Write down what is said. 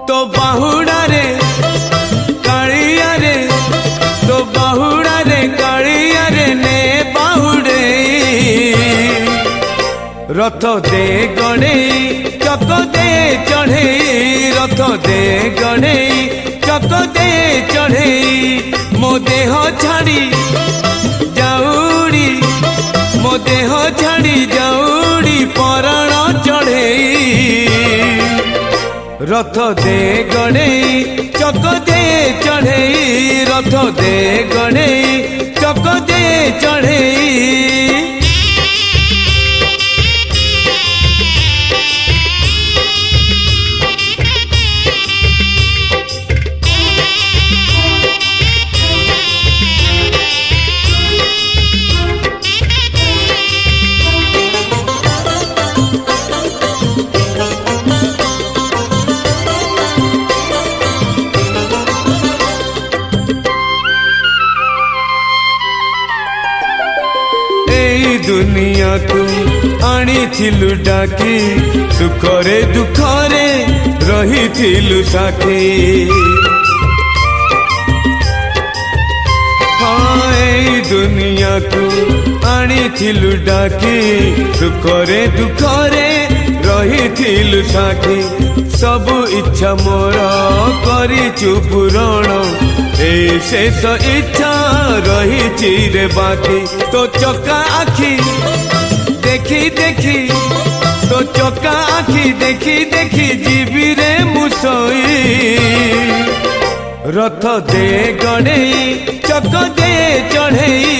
तो बाहुड़ा रे कालिया रे, तो बाहुड़ा रे कालिया रे ने बाहुड़े रथ दे गणे चक दे चढ़े, रथ दे गणे चक दे चढ़े, मो देह छाड़ी जाऊड़ी, मो देह छाड़ी जाऊड़ी पराण चढ़े रथ दे गणे चक दे चढ़े, रथ दे गणे चक दे चढ़े। दुनिया को आनी थिलु डाकी, सुखरे दुखरे रही थिलु साथी। हाँ ए दुनिया को आनी थिलु डाकी, सुखरे दुखरे रही थिलु साथी। सबु इच्छा मोर करिचु पूरण, ए शेष इच्छा रही रे बाकी। तो चका आखी देखी देखी, तो चका आखी देखी देखी जीवी रे मुसई रथ दे गणे चक दे चढ़े।